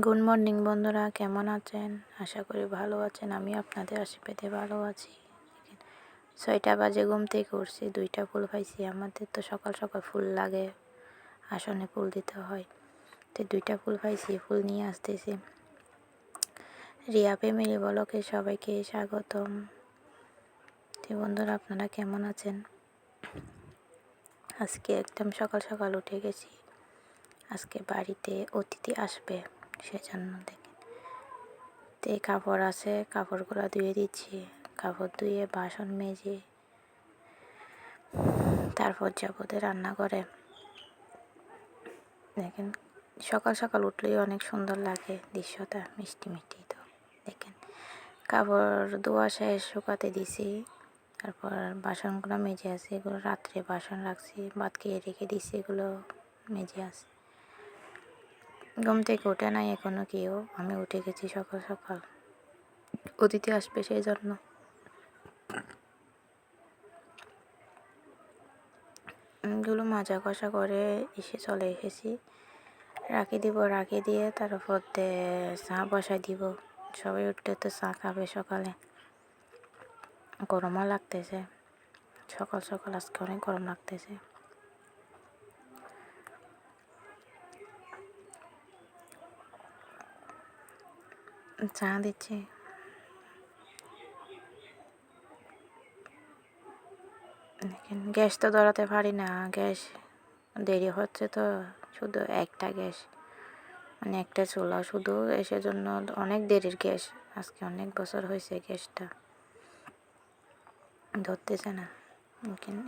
Good morning বন্ধুরা, কেমন আছেন? আশা করি ভালো আছেন। আমি আপনাদের আশীর্বাদে ভালো আছি। 6টা বাজে ঘুম থেকে উঠছি, 2টা ফুল পাইছি। আমাদের তো সকাল সকাল ফুল লাগে, আসনে ফুল দিতে হয়। তো 2টা ফুল পাইছি, ফুল নিয়ে আসতেছি। রিয়া ফ্যামিলি ব্লগে সবাইকে স্বাগতম। তো বন্ধুরা, আপনারা কেমন আছেন? আজকে একদম সকাল সকাল উঠে গেছি। আজকে বাড়িতে অতিথি আসবে, সেজন্য তে কাপড় আছে, কাপড়গুলো ধুয়ে দিচ্ছি। কাপড় ধুয়ে বাসন মেজে তারপর যাব রান্না করে। দেখেন, সকাল সকাল উঠলেই অনেক সুন্দর লাগে দৃশ্যটা, মিষ্টি মিষ্টি। তো দেখেন, কাপড় ধোয়া শেষ, শুকাতে দিছি। তারপর বাসনগুলো মেজে আছে, এগুলো রাত্রে বাসন রাখছি, ভাত খেয়ে রেখে দিছি, এগুলো মেজে আছে। ঘুম থেকে ওঠে নাই এখনো কেউ, আমি উঠে গেছি সকাল সকাল। অতিথি আসবে সেই জন্য। এগুলো মাজা কষা করে চলে এসেছি। রাখি দিব, রাখি দিয়ে তারপর চা বসাই দিব। সবাই উঠলে তো চা খাবে সকালে। গরমও লাগতেছে, সকাল সকাল আজকে অনেক গরম লাগতেছে। চা দিচ্ছি। দেখেন, গ্যাস তো ধরাতে পারি না, গ্যাস দেরি হচ্ছে তো। শুধু একটা গ্যাস, মানে একটা চুলা শুধু, সেজন্য অনেক দেরির গ্যাস। আজকে অনেক বছর হয়েছে গ্যাসটা ধরতেছে না।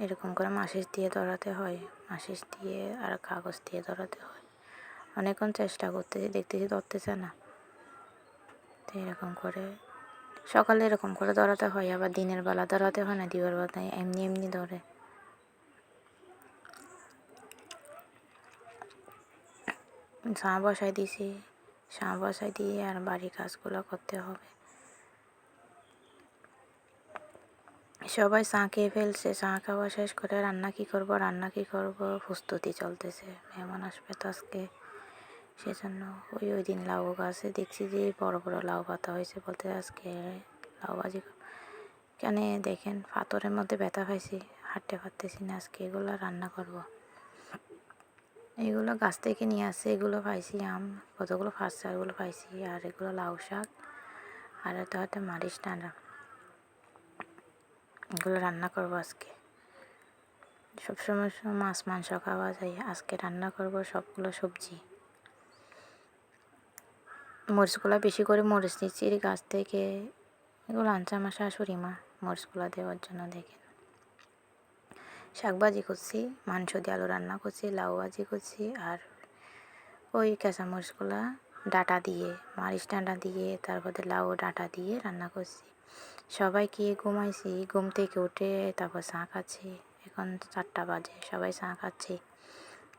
এরকম করে মাচিস দিয়ে ধরাতে হয়, মাচিস দিয়ে আর কাগজ দিয়ে ধরাতে হয়। অনেকক্ষণ চেষ্টা করতেছি, দেখতেছি ধরতেছে না। তো এরকম করে সকালে এরকম করে ধরাতে হয়, আবার দিনের বেলা ধরাতে হয় না, দিবার বেলা এমনি এমনি ধরে। চা বসাই দিছি, চা বসাই দিয়ে আর বাড়ির কাজগুলো করতে হবে। সবাই চা খেয়ে ফেলছে, চা খাওয়া শেষ করে রান্না কি করব প্রস্তুতি চলতেছে। মেহমান আসবে তো আজকে, সেজন্য ওই দিন লাউ গাছে দেখছি যে বড় বড় লাউ পাতা হয়েছে, বলতে আজকে লাউ ভাজি। কেন দেখেন, পাথরের মধ্যে ব্যথা পাইছি, হাঁটতে পারতেছি না। আজকে এগুলো রান্না করব। এগুলো গাছ থেকে নিয়ে আসছে, এগুলো পাইছি আম, কতগুলো ফার্স্ট এগুলো পাইছি। আর এগুলো লাউ শাক, আর এটা হয়তো মারিচ ডাঁটা। এগুলো রান্না করব আজকে। সবসময় মাছ মাংস খাওয়া যায়, আজকে রান্না করব সবগুলো সবজি। মরিচগুলো বেশি করে মরিচ নিচ্ছি গাছ থেকে, এগুলো আনছে আমার শাশুড়ি মা মরিচগুলো দেওয়ার জন্য। দেখেন, শাক ভাজি করছি, মাংস দিয়ে আলু রান্না করছি, লাউ ভাজি করছি, আর ওই কাঁচামরিচগুলো ডাঁটা দিয়ে, মারিচ ডাঁটা দিয়ে, তারপরে লাউ ডাঁটা দিয়ে রান্না করছি। সবাই গিয়ে ঘুমাইছি, ঘুম থেকে উঠে তারপর চা খাচ্ছি। এখন 4টা বাজে, সবাই চা খাচ্ছি।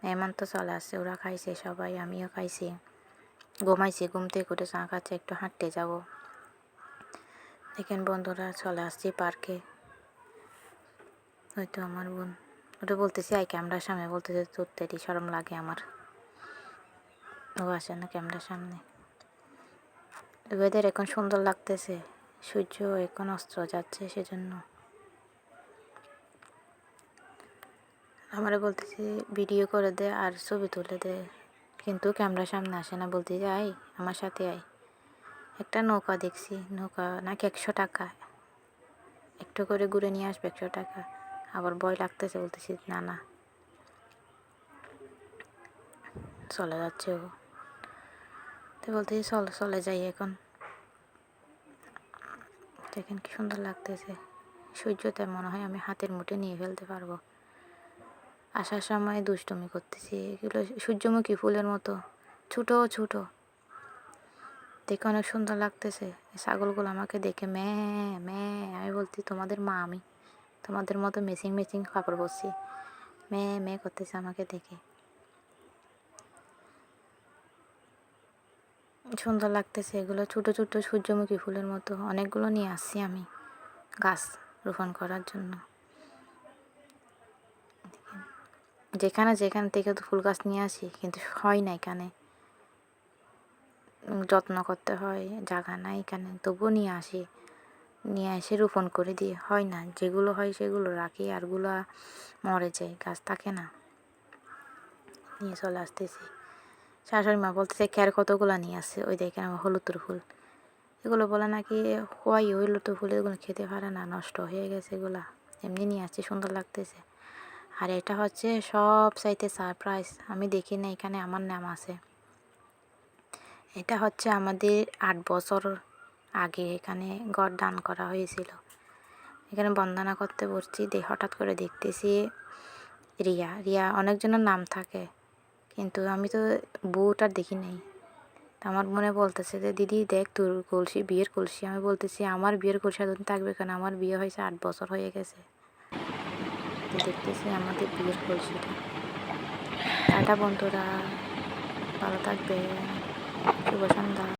মেহমান তো চলে আসছে, ওরা খাইছে সবাই, আমিও খাইছি। ঘুমাইছি, ঘুম থেকে উঠে চা খাচ্ছে, একটু হাঁটতে যাব। দেখেন বন্ধুরা, চলে আসছি পার্কে। হয়তো আমার বোন, ওটা বলতেছি আই ক্যামেরার সামনে, বলতেছে তোরতেরই শরম লাগে আমার, ও আসে না ক্যামেরার সামনে। ওয়েদার এখন সুন্দর লাগতেছে, সূর্য এখন অস্ত যাচ্ছে, সেজন্য আমারে বলতেছি ভিডিও করে দে আর ছবি তুলে দে, কিন্তু ক্যামেরার সামনে আসে না। বলতেছি আই আমার সাথে আই। একটা নৌকা দেখছি, নৌকা নাকি 100 টাকা, একটু করে ঘুরে নিয়ে আসবে 100 টাকা। আবার ভয় লাগতেছে, বলতেছি না না, চলে যাচ্ছে ও। তো বলতেছি চলো চলে যাই এখন। দেখেন কি সুন্দর লাগতেছে সূর্যটা, মনে হয় আমি হাতের মুঠে নিয়ে ফেলতে পারবো। আসার সময় দুষ্টুমি করতেছি, এগুলো সূর্যমুখী ফুলের মতো ছোটো ছোটো, দেখে অনেক সুন্দর লাগতেছে। ছাগলগুলো আমাকে দেখে ম্যা ম্যা, আমি বলছি তোমাদের মা, আমি তোমাদের মতো মেচিং মেচিং কাপড় পরছি, ম্যা ম্যা করতেছে আমাকে দেখে। সুন্দর লাগতেছে, এগুলো ছোটো ছোটো সূর্যমুখী ফুলের মতো। অনেকগুলো নিয়ে আসছি আমি গাছ রোপণ করার জন্য। যেখানে যেখান থেকে তো ফুল গাছ নিয়ে আসি, কিন্তু হয় না এখানে। যত্ন করতে হয়, জায়গা নাই এখানে, তবুও নিয়ে আসি, নিয়ে এসে রোপণ করে দিই। হয় না, যেগুলো হয় সেগুলো রাখি, আরগুলো মরে যায়, গাছ থাকে না, নিয়ে চলে আসতেছি। শাশুড়ি মা বলতেছে খের কতগুলো নিয়ে আসছে, ওই দেখেন আমার হলুদের ফুল, এগুলো বলে নাকি হয় হইলো তো ফুল, এগুলো খেতে পারে না, নষ্ট হয়ে গেছে এগুলা, এমনি নিয়ে আসছি, সুন্দর লাগতেছে। আর এটা হচ্ছে সব চাইতে সারপ্রাইজ, আমি দেখি না এখানে আমার নাম আছে। এটা হচ্ছে আমাদের 8 বছর আগে এখানে ঘর দান করা হয়েছিল। এখানে বন্দনা করতে বসছি, হঠাৎ করে দেখতেছি রিয়া। রিয়া অনেকজনের নাম থাকে, কিন্তু আমি তো বউটার দেখি নাই। আমার মনে বলতেছে যে দিদি দেখ তোর কলসি, বিয়ের কলসি। আমি বলতেছি আমার বিয়ের কলসি এতদিন থাকবে কেন, আমার বিয়ে হয়েছে 8 বছর হয়ে গেছে। তো দেখতেছি আমাদের বিয়ের কলসিটা। টাটা বন্ধুরা, ভালো থাকবে, শুভ সন্ধ্যা।